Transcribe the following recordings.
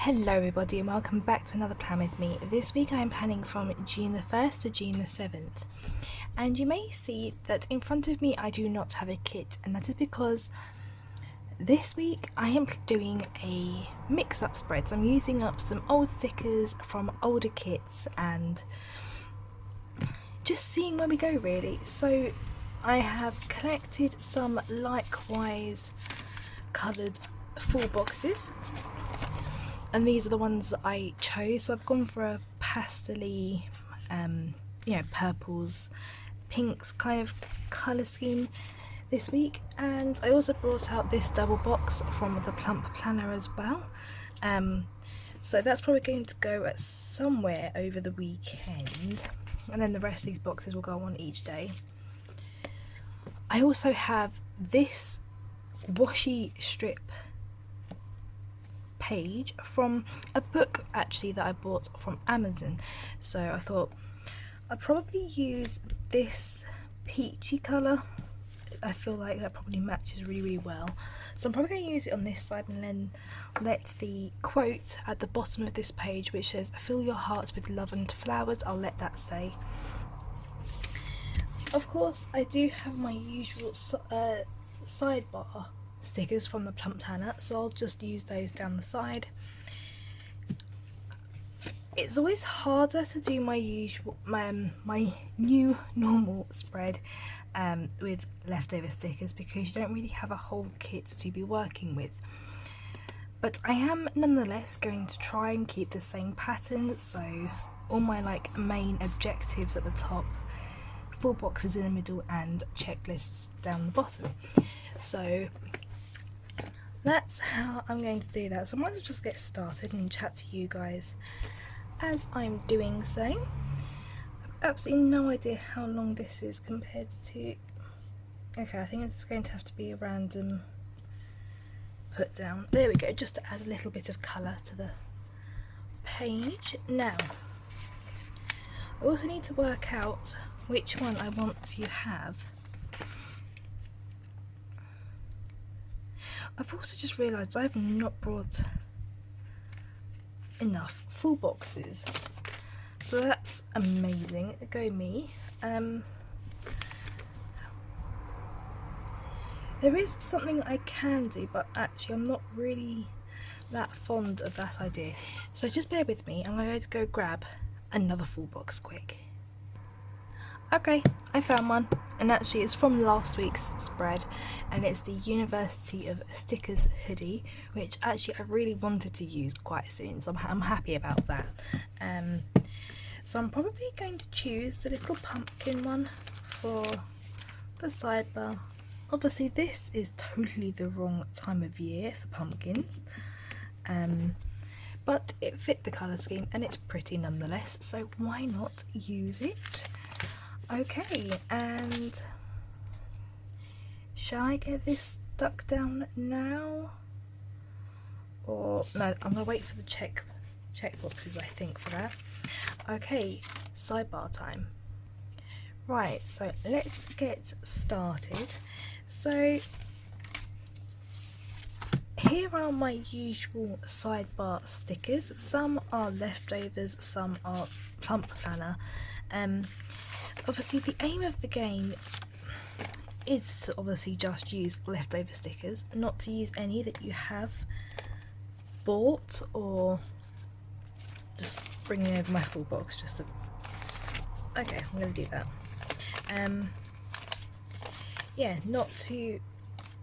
Hello everybody and welcome back to another plan with me. This week I am planning from June the 1st to June the 7th, and you may see that in front of me I do not have a kit, and that is because this week I am doing a mix-up spread. So I'm using up some old stickers from older kits and just seeing where we go really. So I have collected some likewise coloured full boxes, and these are the ones that I chose. So I've gone for a pastel-y, purples, pinks kind of colour scheme this week. And I also brought out this double box from the Plump Planner as well. So that's probably going to go at somewhere over the weekend, and then the rest of these boxes will go on each day. I also have this washi strip page from a book actually that I bought from Amazon. So I thought I'd probably use this peachy colour. I feel like that probably matches really well. So I'm probably going to use it on this side and then let the quote at the bottom of this page, which says "Fill your hearts with love and flowers," I'll let that stay. Of course I do have my usual sidebar stickers from the Plump Planner, so I'll just use those down the side. It's always harder to do my usual my new normal spread with leftover stickers because you don't really have a whole kit to be working with, but I am nonetheless going to try and keep the same pattern. So all my main objectives at the top, full boxes in the middle, and checklists down the bottom. So that's how I'm going to do that. So I might as well just get started and chat to you guys as I'm doing so. I've absolutely no idea how long this is compared to... Okay, I think it's going to have to be a random put down. There we go, just to add a little bit of colour to the page. Now, I also need to work out which one I want to have. I've also just realised I've not brought enough full boxes, so that's amazing. Go me. There is something I can do, but actually I'm not really that fond of that idea, so just bear with me. I'm going to go grab another full box quick. Okay, I found one, and actually it's from last week's spread, and it's the University of Stickers hoodie, which actually I really wanted to use quite soon, so I'm happy about that. So I'm probably going to choose the little pumpkin one for the sidebar. Obviously this is totally the wrong time of year for pumpkins, but it fit the colour scheme and it's pretty nonetheless, so why not use it? Okay, and shall I get this stuck down now? Or no, I'm gonna wait for the check boxes, I think, for that. Okay, sidebar time. Right, so let's get started. So here are my usual sidebar stickers. Some are leftovers, some are Plump Planner. Obviously the aim of the game is to obviously just use leftover stickers, not to use any that you have bought, or just bringing over my full box just to... Okay, I'm going to do that. Yeah, not to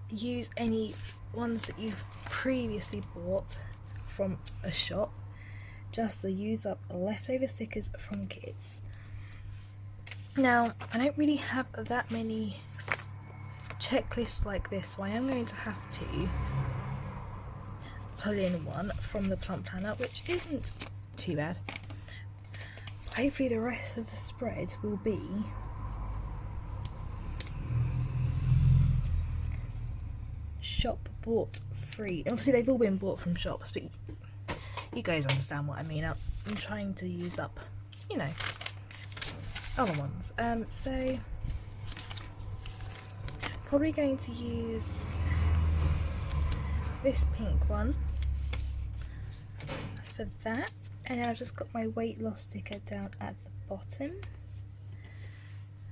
use any ones that you've previously bought from a shop, just to use up leftover stickers from kits. Now, I don't really have that many checklists like this, so I am going to have to pull in one from the Plump Planner, which isn't too bad. Hopefully the rest of the spread will be shop bought free. Obviously they've all been bought from shops, but you guys understand what I mean. I'm trying to use up, other ones. So probably going to use this pink one for that, and I've just got my weight loss sticker down at the bottom.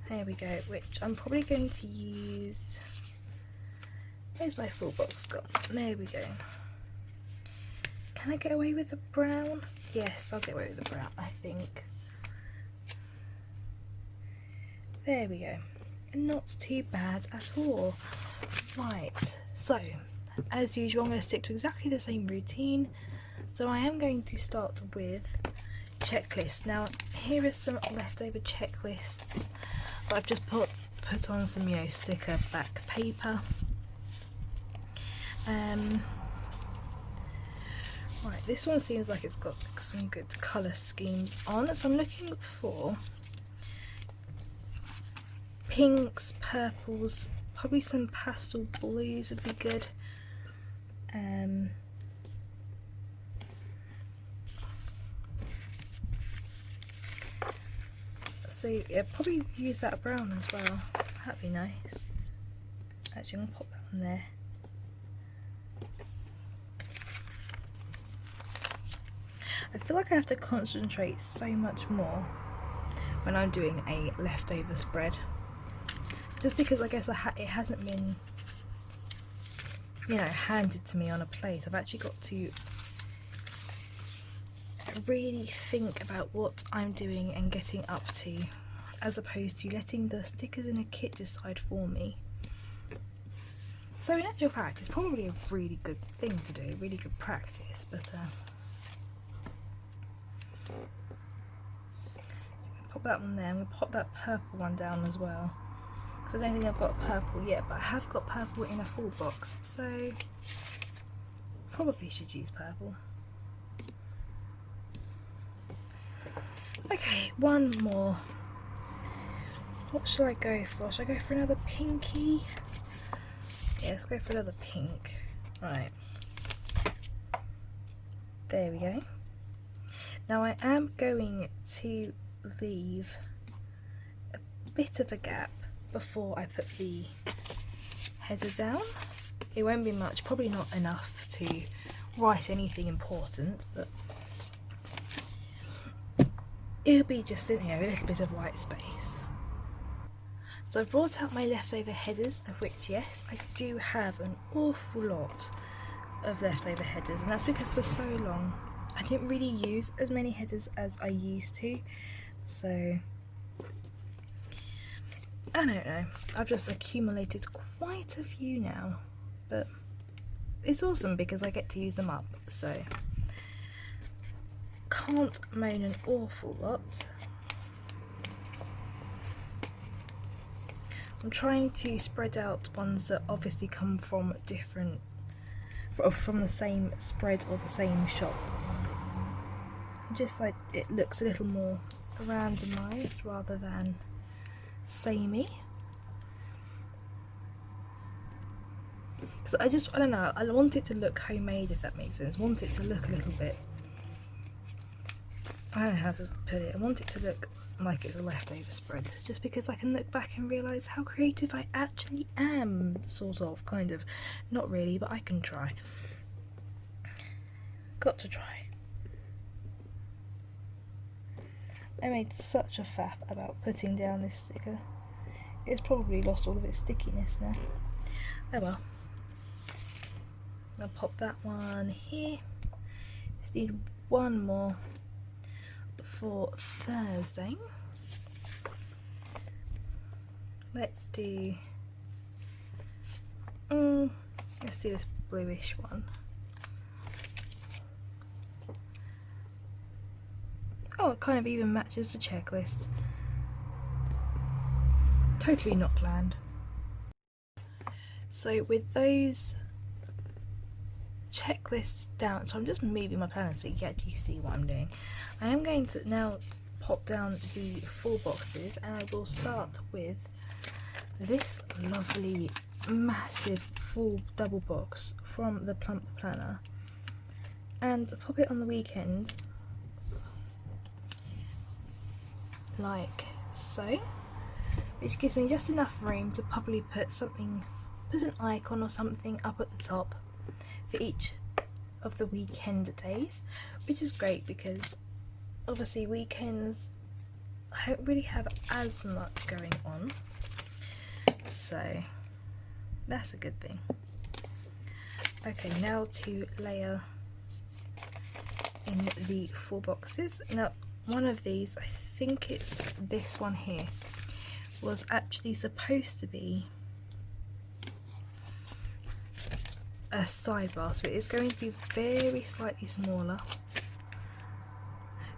There we go, which I'm probably going to use. Where's my full box gone? There we go. Can I get away with the brown? Yes, I'll get away with the brown, I think. There we go. Not too bad at all. Right, so as usual, I'm going to stick to exactly the same routine. So I am going to start with checklists. Now, here are some leftover checklists that I've just put on some, sticker back paper. Right, this one seems like it's got some good colour schemes on, so I'm looking for pinks, purples, probably some pastel blues would be good. So yeah, probably use that brown as well, that'd be nice. Actually, I'm going to pop that on there. I feel like I have to concentrate so much more when I'm doing a leftover spread, just because I guess it hasn't been, handed to me on a plate. I've actually got to really think about what I'm doing and getting up to, as opposed to letting the stickers in a kit decide for me. So in actual fact, it's probably a really good thing to do, really good practice, but pop that one there. I'm going to pop that purple one down as well, because I don't think I've got purple yet, but I have got purple in a full box, so probably should use purple. Okay, one more. What should I go for? Should I go for another pinky? Yeah, let's go for another pink. Right. There we go. Now I am going to leave a bit of a gap before I put the header down. It won't be much, probably not enough to write anything important, but it'll be just in here a little bit of white space. So I've brought out my leftover headers, of which, yes, I do have an awful lot of leftover headers, and that's because for so long I didn't really use as many headers as I used to, so I don't know, I've just accumulated quite a few now, but it's awesome because I get to use them up, so can't moan an awful lot. I'm trying to spread out ones that obviously come from from the same spread or the same shop, just like it looks a little more randomised rather than samey. Because I don't know, I want it to look homemade, if that makes sense. I want it to look a little bit, I don't know how to put it, I want it to look like it's a leftover spread, just because I can look back and realise how creative I actually am, sort of, kind of. Not really, but I can try. Got to try. I made such a faff about putting down this sticker. It's probably lost all of its stickiness now. Oh well. I'll pop that one here. Just need one more for Thursday. Let's do this bluish one. Oh, it kind of even matches the checklist. Totally not planned. So with those checklists down, so I'm just moving my planner so you can actually see what I'm doing. I am going to now pop down the full boxes, and I will start with this lovely massive full double box from the Plump Planner, and pop it on the weekend like so, which gives me just enough room to probably put an icon or something up at the top for each of the weekend days, which is great because obviously weekends I don't really have as much going on, so that's a good thing. Okay, now to layer in the 4 boxes. Now one of these, I think it's this one here, was actually supposed to be a sidebar, so it is going to be very slightly smaller,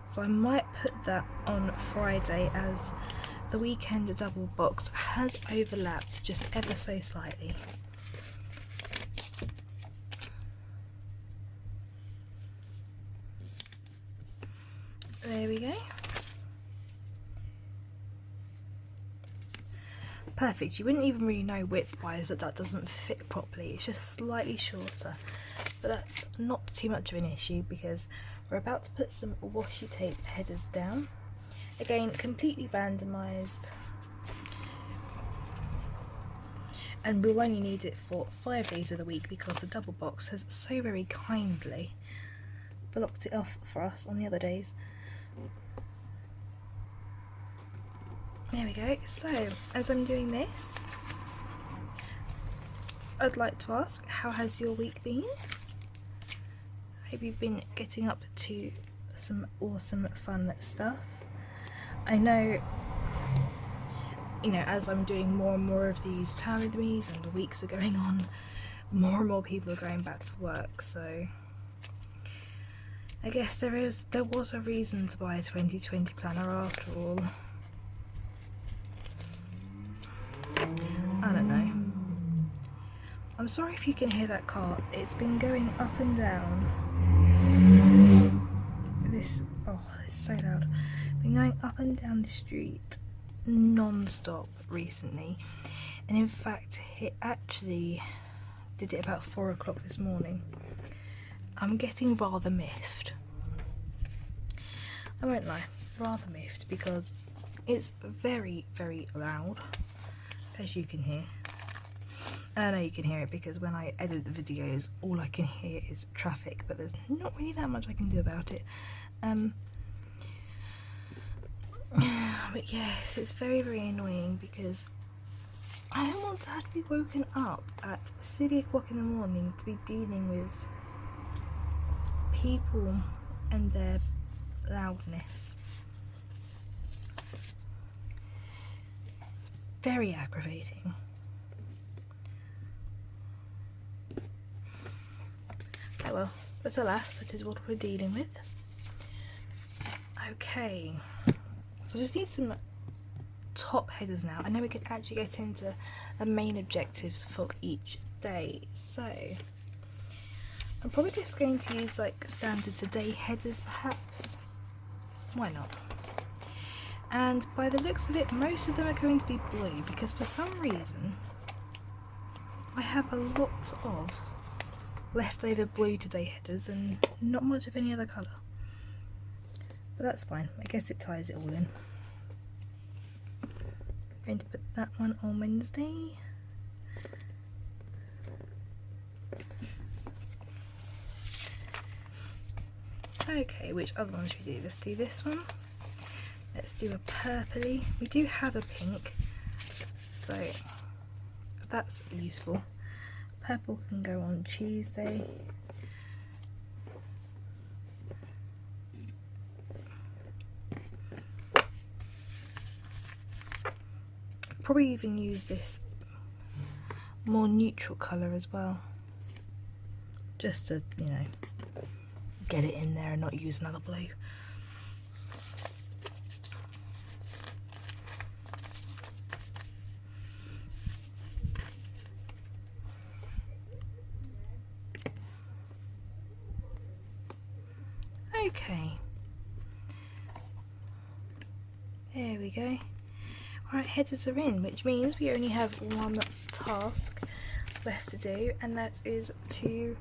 so I might put that on Friday as the weekend double box has overlapped just ever so slightly. There we go. Perfect. You wouldn't even really know width wise that that doesn't fit properly. It's just slightly shorter, but that's not too much of an issue because we're about to put some washi tape headers down. Again, completely randomised, and we'll only need it for 5 days of the week because the double box has so very kindly blocked it off for us on the other days. There we go. So as I'm doing this, I'd like to ask, how has your week been? Hope you've been getting up to some awesome fun stuff. I know, you know, as I'm doing more and more of these plan with me's and the weeks are going on, more and more people are going back to work, so I guess there was a reason to buy a 2020 planner after all. I don't know. I'm sorry if you can hear that car. It's been going up and down. It's so loud. Been going up and down the street non-stop recently, and in fact it actually did it about 4 o'clock this morning. I'm getting rather miffed. I won't lie, rather miffed, because it's very, very loud, as you can hear. And I know you can hear it because when I edit the videos, all I can hear is traffic, but there's not really that much I can do about it. But yes, it's very, very annoying because I don't want to have to be woken up at silly o'clock in the morning to be dealing with people and their loudness. It's very aggravating. Oh well, but alas, that is what we're dealing with. Okay, so I just need some top headers now, and then we can actually get into the main objectives for each day. So I'm probably just going to use like standard today headers perhaps. Why not? And by the looks of it, most of them are going to be blue because for some reason I have a lot of leftover blue today headers and not much of any other colour. But that's fine, I guess it ties it all in. I'm going to put that one on Wednesday. Okay, which other one should we do? Let's do this one. Let's do a purpley. We do have a pink, so that's useful. Purple can go on Tuesday. Probably even use this more neutral colour as well, just to, you know, get it in there and not use another blue. Okay, there we go. Right, headers are in, which means we only have one task left to do, and that is to,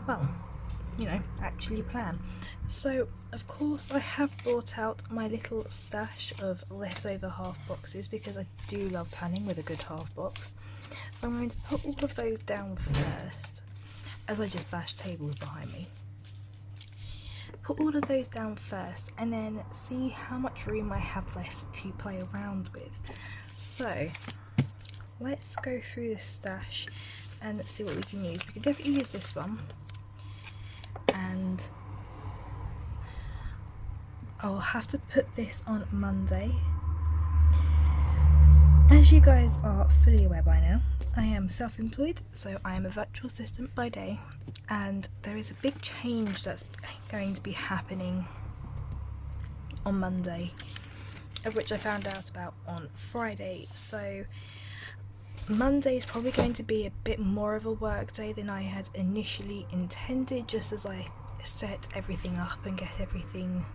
well, you know, actually plan. So of course I have brought out my little stash of leftover half boxes because I do love planning with a good half box. So I'm going to put all of those down first. as I just bashed tables behind me. Put all of those down first and then see how much room I have left to play around with. So let's go through this stash and see what we can use. We can definitely use this one, and I'll have to put this on Monday. As you guys are fully aware by now, I am self-employed, so I am a virtual assistant by day, and there is a big change that's going to be happening on Monday, of which I found out about on Friday. So Monday is probably going to be a bit more of a work day than I had initially intended, just as I set everything up and get everything,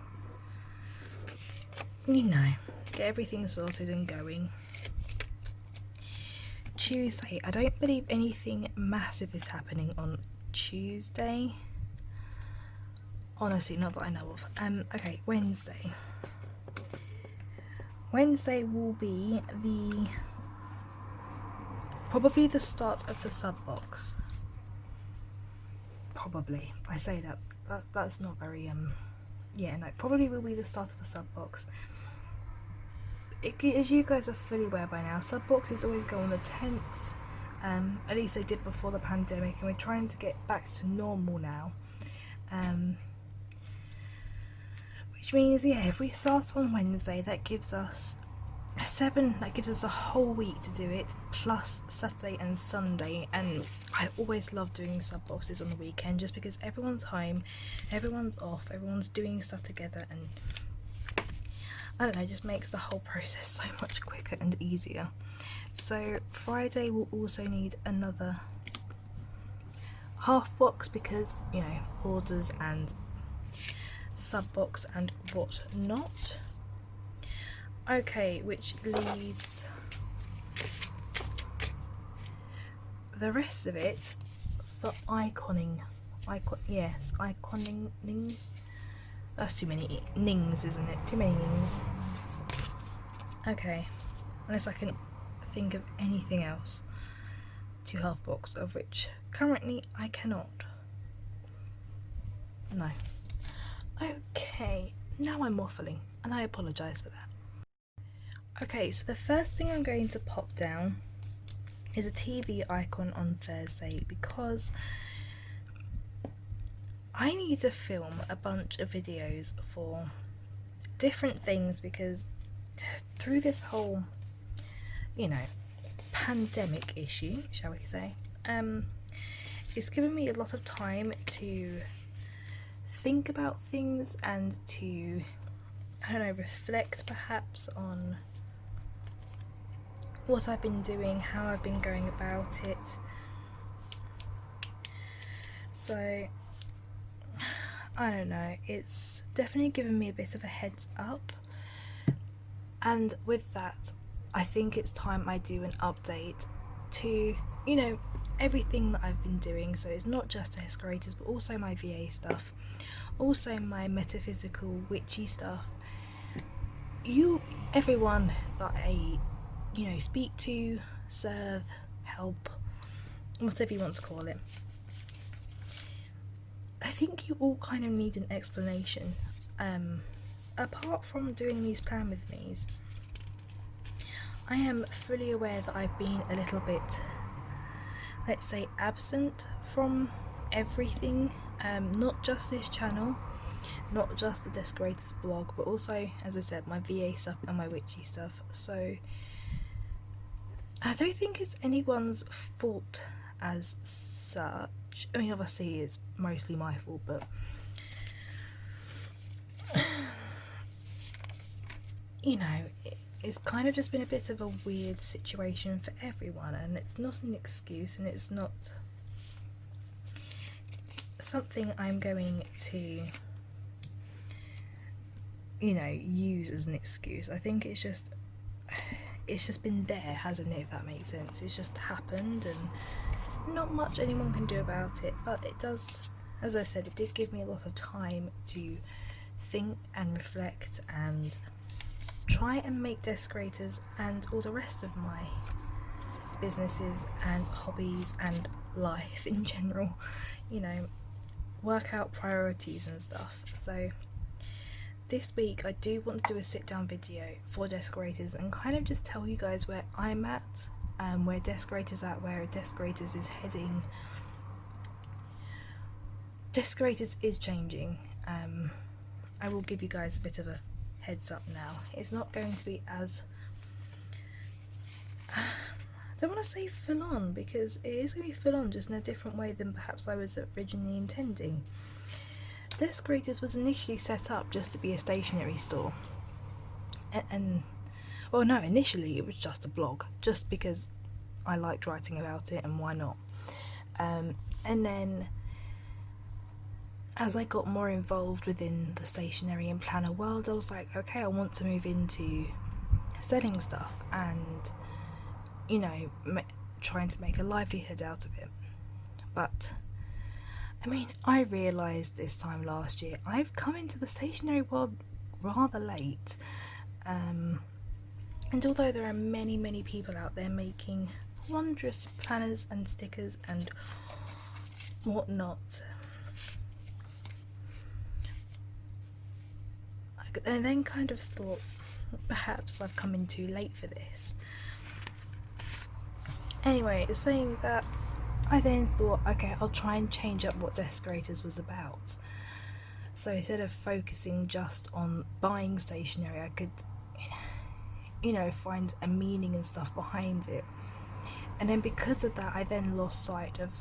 get everything sorted and going. Tuesday, I don't believe anything massive is happening on Tuesday. Honestly, not that I know of. Okay, Wednesday. Wednesday will be probably the start of the sub box. Probably. I say that. That's not very yeah, no, probably will be the start of the sub box. As you guys are fully aware by now, sub boxes always go on the 10th. At least they did before the pandemic, and we're trying to get back to normal now. Which means, yeah, if we start on Wednesday, that gives us a whole week to do it, plus Saturday and Sunday. And I always love doing sub boxes on the weekend, just because everyone's home, everyone's off, everyone's doing stuff together, and I don't know, it just makes the whole process so much quicker and easier. So Friday will also need another half box because, orders and sub box and whatnot. Okay, which leaves the rest of it for iconing. Iconing. That's too many nings, isn't it? Too many nings. Okay, unless I can think of anything else to half box, of which currently I cannot. No. Okay, now I'm waffling, and I apologise for that. Okay, so the first thing I'm going to pop down is a TV icon on Thursday, because I need to film a bunch of videos for different things, because through this whole, pandemic issue, shall we say, it's given me a lot of time to think about things and to, reflect perhaps on what I've been doing, how I've been going about it. So I don't know, it's definitely given me a bit of a heads up, and with that I think it's time I do an update to, everything that I've been doing. So it's not just Deskorators, but also my VA stuff, also my metaphysical witchy stuff. Everyone that I, speak to, serve, help, whatever you want to call it, I think you all kind of need an explanation. Apart from doing these plan with me's, I am fully aware that I've been a little bit, let's say, absent from everything, not just this channel, not just the Deskorators blog, but also, as I said, my VA stuff and my witchy stuff. So I don't think it's anyone's fault as such. I mean, obviously it's mostly my fault, but it's kind of just been a bit of a weird situation for everyone, and it's not an excuse, and it's not something I'm going to, use as an excuse. I think it's just been there, hasn't it, if that makes sense. It's just happened, and not much anyone can do about it. But it does, as I said, it did give me a lot of time to think and reflect and try and make Deskorators and all the rest of my businesses and hobbies and life in general, you know, work out priorities and stuff. So this week I do want to do a sit down video for Deskorators and kind of just tell you guys where I'm at, where Deskorators at, where Deskorators is heading. Deskorators is changing. I will give you guys a bit of a heads up now. It's not going to be as, I don't want to say full on, because it is going to be full on, just in a different way than perhaps I was originally intending. Deskorators was initially set up just to be a stationery store, and well, no, initially it was just a blog, just because I liked writing about it, and why not. And then as I got more involved within the stationery and planner world, I was like, okay, I want to move into selling stuff and, you know, trying to make a livelihood out of it. But I mean, I realised this time last year I've come into the stationery world rather late, and although there are many people out there making wondrous planners and stickers and whatnot, I then kind of thought perhaps I've come in too late for this. Anyway, saying that, I then thought, okay, I'll try and change up what Deskorators was about. So instead of focusing just on buying stationery, I could, you know, find a meaning and stuff behind it. And then because of that, I then lost sight of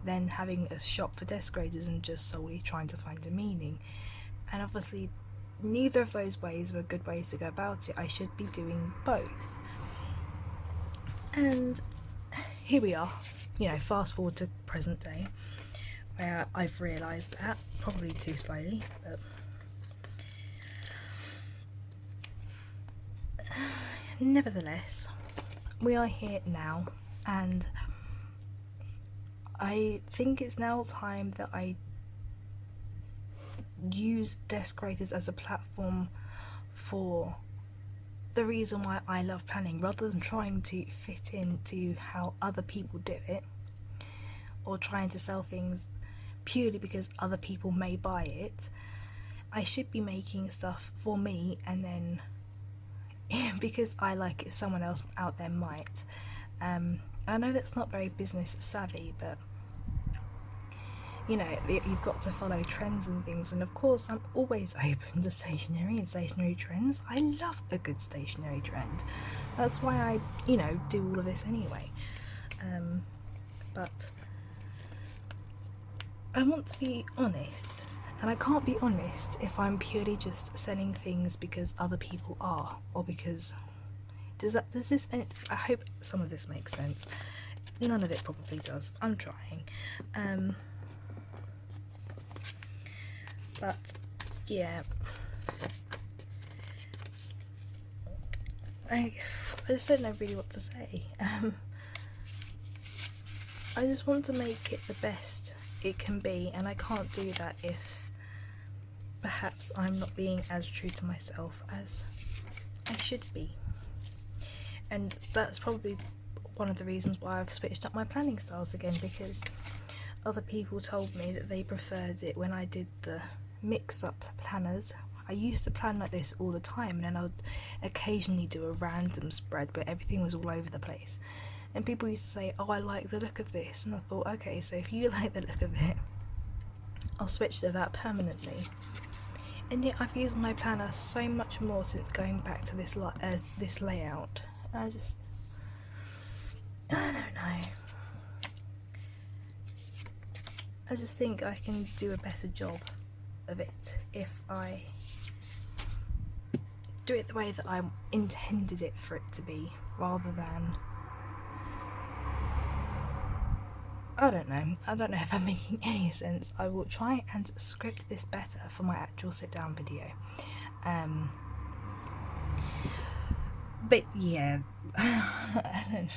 then having a shop for Deskorators and just solely trying to find a meaning. And obviously neither of those ways were good ways to go about it. I should be doing both. And here we are, you know, fast forward to present day, where I've realised that, probably too slowly, but nevertheless, we are here now, and I think it's now time that I use Deskorators as a platform for the reason why I love planning, rather than trying to fit into how other people do it, or trying to sell things purely because other people may buy it. I should be making stuff for me, and then because I like it, someone else out there might. I know that's not very business savvy, but you know, you've got to follow trends and things, and of course I'm always open to stationery and stationery trends. I love a good stationery trend. That's why I, you know, do all of this anyway. But I want to be honest, and I can't be honest if I'm purely just selling things because other people are, or because does this, I hope some of this makes sense. None of it probably does. I'm trying. But yeah, I just don't know really what to say. I just want to make it the best it can be, and I can't do that if perhaps I'm not being as true to myself as I should be. And that's probably one of the reasons why I've switched up my planning styles again, because other people told me that they preferred it when I did the mix-up planners. I used to plan like this all the time, and then I would occasionally do a random spread where everything was all over the place, and people used to say, oh, I like the look of this, and I thought, okay, so if you like the look of it, I'll switch to that permanently. And yet I've used my planner so much more since going back to this layout. I don't know, I just think I can do a better job of it if I do it the way that I intended it for it to be, rather than, I don't know if I'm making any sense. I will try and script this better for my actual sit down video. But yeah, I don't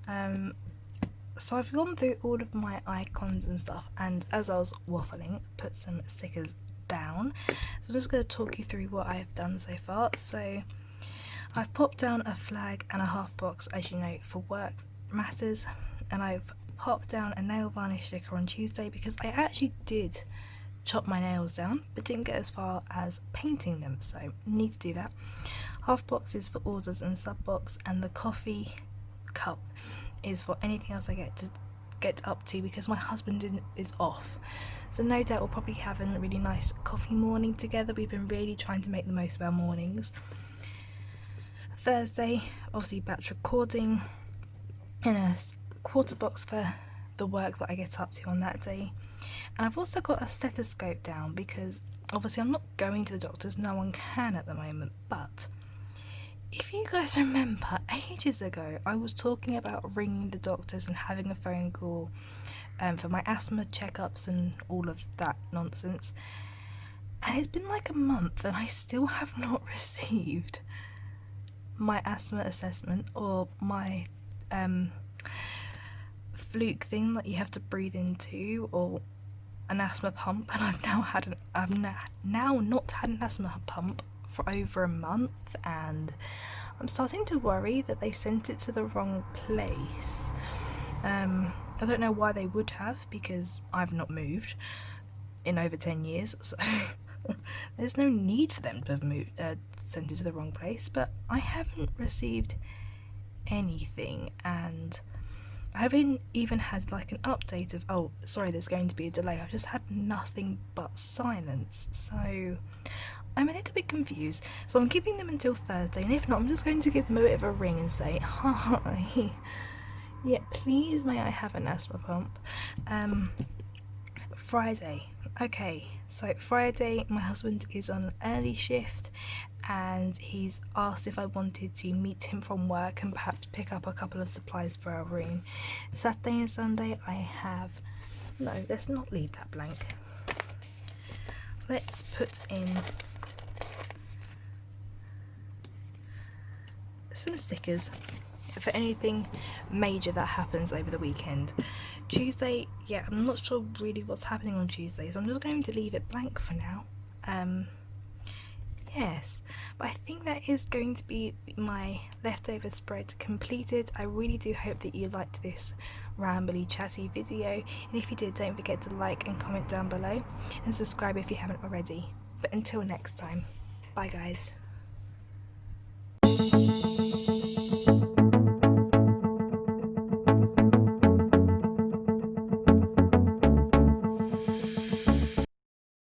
know. So I've gone through all of my icons and stuff, and as I was waffling, put some stickers down. So I'm just going to talk you through what I've done so far. So I've popped down a flag and a half box, as you know, for work matters, and I've popped down a nail varnish sticker on Tuesday because I actually did chop my nails down but didn't get as far as painting them, so need to do that. Half box is for orders and sub box, and the coffee cup is for anything else I get up to because my husband is off. So no doubt we'll probably have a really nice coffee morning together. We've been really trying to make the most of our mornings. Thursday, obviously batch recording and a quarter box for the work that I get up to on that day. And I've also got a stethoscope down because obviously I'm not going to the doctors, no one can at the moment, but if you guys remember, ages ago I was talking about ringing the doctors and having a phone call for my asthma checkups and all of that nonsense, and it's been like a month and I still have not received my asthma assessment or my fluke thing that you have to breathe into, or an asthma pump, and I've now not had an asthma pump for over a month, and I'm starting to worry that they've sent it to the wrong place. I don't know why they would have, because I've not moved in over 10 years, so there's no need for them to have sent it to the wrong place, but I haven't received anything, and I haven't even had like an update of, oh sorry, there's going to be a delay. I've just had nothing but silence, so I'm a little bit confused. So I'm giving them until Thursday, and if not, I'm just going to give them a bit of a ring and say, hi, yeah, please may I have an asthma pump. Friday. Okay, so Friday my husband is on an early shift and he's asked if I wanted to meet him from work and perhaps pick up a couple of supplies for our room. Saturday and Sunday I have... No, let's not leave that blank. Let's put in some stickers for anything major that happens over the weekend. Tuesday, yeah, I'm not sure really what's happening on Tuesday, so I'm just going to leave it blank for now. Yes, but I think that is going to be my leftover spread completed. I really do hope that you liked this rambly chatty video, and if you did, don't forget to like and comment down below and subscribe if you haven't already. But until next time, bye guys.